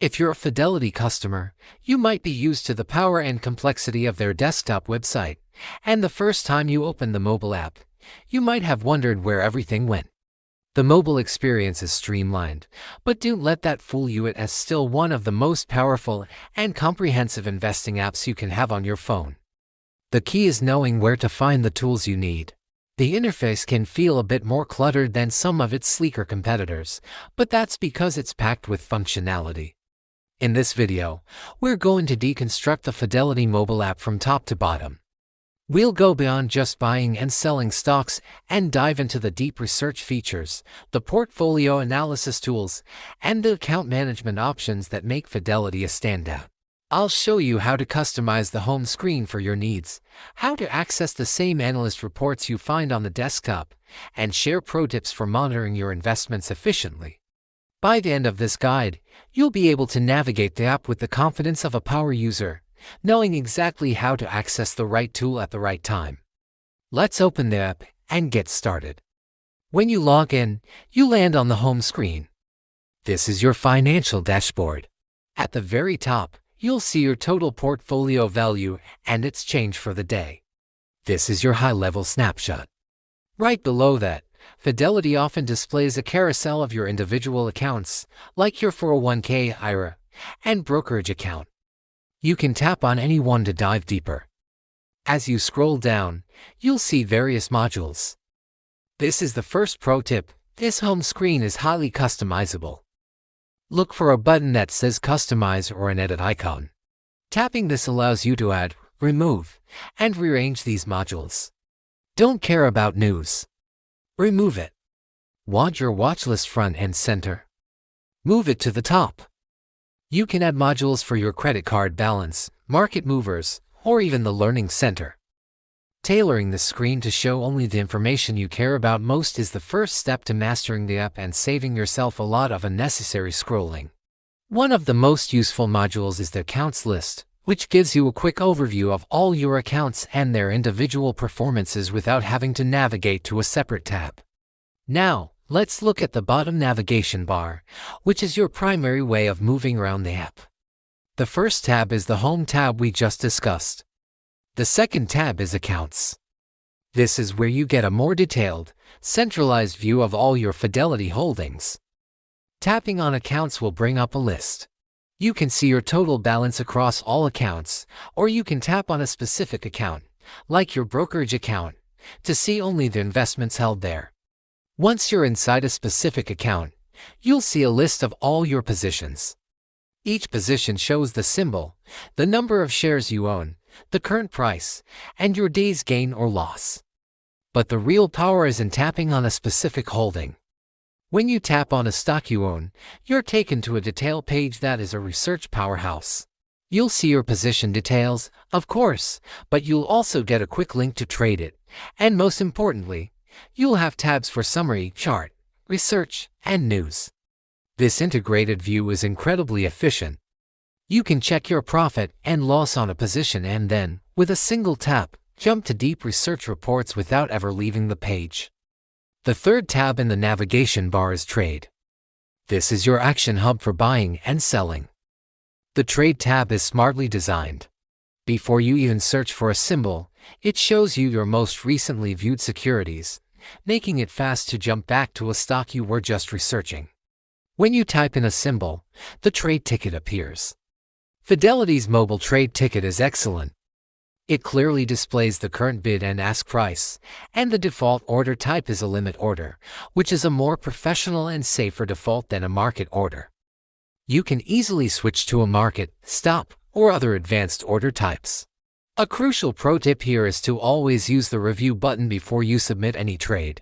If you're a Fidelity customer, you might be used to the power and complexity of their desktop website, and the first time you opened the mobile app, you might have wondered where everything went. The mobile experience is streamlined, but don't let that fool you. It is still one of the most powerful and comprehensive investing apps you can have on your phone. The key is knowing where to find the tools you need. The interface can feel a bit more cluttered than some of its sleeker competitors, but that's because it's packed with functionality. In this video, we're going to deconstruct the Fidelity mobile app from top to bottom. We'll go beyond just buying and selling stocks and dive into the deep research features, the portfolio analysis tools, and the account management options that make Fidelity a standout. I'll show you how to customize the home screen for your needs, how to access the same analyst reports you find on the desktop, and share pro tips for monitoring your investments efficiently. By the end of this guide, you'll be able to navigate the app with the confidence of a power user, knowing exactly how to access the right tool at the right time. Let's open the app and get started. When you log in, you land on the home screen. This is your financial dashboard. At the very top, you'll see your total portfolio value and its change for the day. This is your high-level snapshot. Right below that, Fidelity often displays a carousel of your individual accounts, like your 401k, IRA, and brokerage account. You can tap on any one to dive deeper. As you scroll down, you'll see various modules. This is the first pro tip: this home screen is highly customizable. Look for a button that says Customize or an edit icon. Tapping this allows you to add, remove, and rearrange these modules. Don't care about news? Remove it. Want your watchlist front and center? Move it to the top. You can add modules for your credit card balance, market movers, or even the learning center. Tailoring the screen to show only the information you care about most is the first step to mastering the app and saving yourself a lot of unnecessary scrolling. One of the most useful modules is the Accounts list, which gives you a quick overview of all your accounts and their individual performances without having to navigate to a separate tab. Now, let's look at the bottom navigation bar, which is your primary way of moving around the app. The first tab is the Home tab we just discussed. The second tab is Accounts. This is where you get a more detailed, centralized view of all your Fidelity holdings. Tapping on Accounts will bring up a list. You can see your total balance across all accounts, or you can tap on a specific account, like your brokerage account, to see only the investments held there. Once you're inside a specific account, you'll see a list of all your positions. Each position shows the symbol, the number of shares you own, the current price, and your day's gain or loss. But the real power is in tapping on a specific holding. When you tap on a stock you own, you're taken to a detail page that is a research powerhouse. You'll see your position details, of course, but you'll also get a quick link to trade it, and most importantly, you'll have tabs for summary, chart, research, and news. This integrated view is incredibly efficient. You can check your profit and loss on a position and then, with a single tap, jump to deep research reports without ever leaving the page. The third tab in the navigation bar is Trade. This is your action hub for buying and selling. The Trade tab is smartly designed. Before you even search for a symbol, it shows you your most recently viewed securities, making it fast to jump back to a stock you were just researching. When you type in a symbol, the trade ticket appears. Fidelity's mobile trade ticket is excellent. It clearly displays the current bid and ask price, and the default order type is a limit order, which is a more professional and safer default than a market order. You can easily switch to a market, stop, or other advanced order types. A crucial pro tip here is to always use the review button before you submit any trade.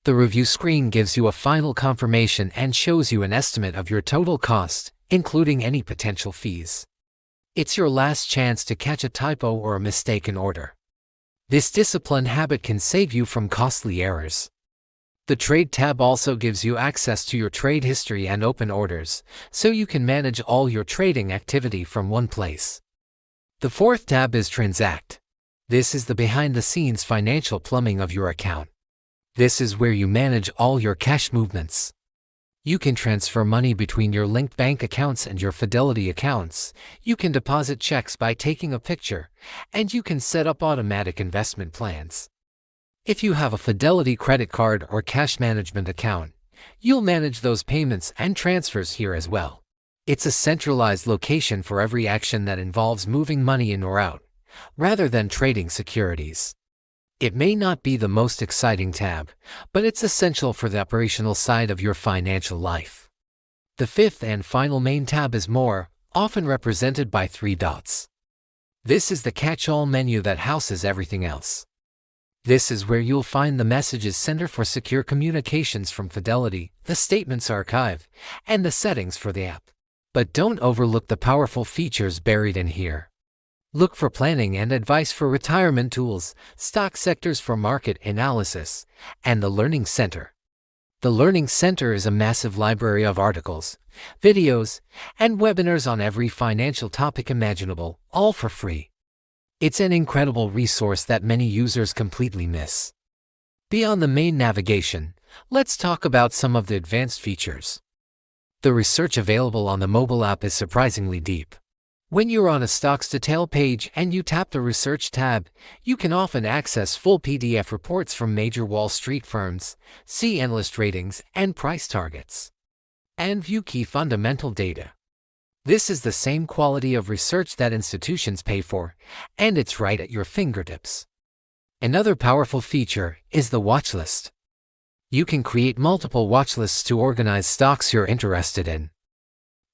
The review screen gives you a final confirmation and shows you an estimate of your total cost, including any potential fees. It's your last chance to catch a typo or a mistaken order. This disciplined habit can save you from costly errors. The Trade tab also gives you access to your trade history and open orders, so you can manage all your trading activity from one place. The fourth tab is Transact. This is the behind-the-scenes financial plumbing of your account. This is where you manage all your cash movements. You can transfer money between your linked bank accounts and your Fidelity accounts. You can deposit checks by taking a picture, and you can set up automatic investment plans. If you have a Fidelity credit card or cash management account, you'll manage those payments and transfers here as well. It's a centralized location for every action that involves moving money in or out, rather than trading securities. It may not be the most exciting tab, but it's essential for the operational side of your financial life. The fifth and final main tab is More, often represented by 3 dots. This is the catch-all menu that houses everything else. This is where you'll find the Messages Center for secure communications from Fidelity, the Statements Archive, and the settings for the app. But don't overlook the powerful features buried in here. Look for planning and advice for retirement tools, stock sectors for market analysis, and the Learning Center. The Learning Center is a massive library of articles, videos, and webinars on every financial topic imaginable, all for free. It's an incredible resource that many users completely miss. Beyond the main navigation, let's talk about some of the advanced features. The research available on the mobile app is surprisingly deep. When you're on a stocks detail page and you tap the Research tab, you can often access full PDF reports from major Wall Street firms, see analyst ratings and price targets, and view key fundamental data. This is the same quality of research that institutions pay for, and it's right at your fingertips. Another powerful feature is the watch list. You can create multiple watch lists to organize stocks you're interested in.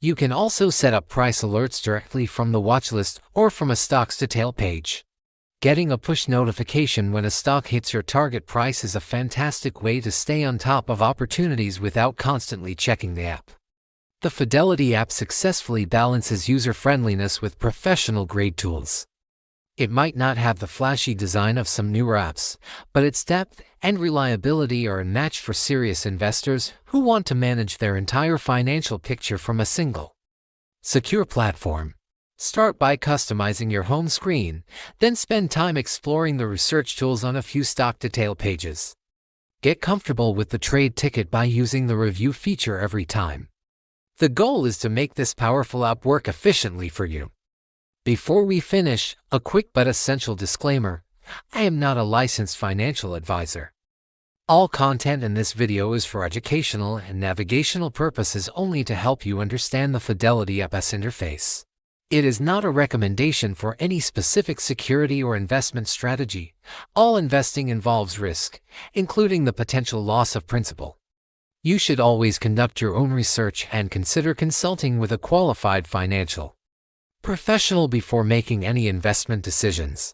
You can also set up price alerts directly from the watch list or from a stocks detail page. Getting a push notification when a stock hits your target price is a fantastic way to stay on top of opportunities without constantly checking the app. The Fidelity app successfully balances user-friendliness with professional-grade tools. It might not have the flashy design of some newer apps, but its depth and reliability are unmatched for serious investors who want to manage their entire financial picture from a single, secure platform. Start by customizing your home screen, then spend time exploring the research tools on a few stock detail pages. Get comfortable with the trade ticket by using the review feature every time. The goal is to make this powerful app work efficiently for you. Before we finish, a quick but essential disclaimer: I am not a licensed financial advisor. All content in this video is for educational and navigational purposes only to help you understand the Fidelity app's interface. It is not a recommendation for any specific security or investment strategy. All investing involves risk, including the potential loss of principal. You should always conduct your own research and consider consulting with a qualified financial professional before making any investment decisions.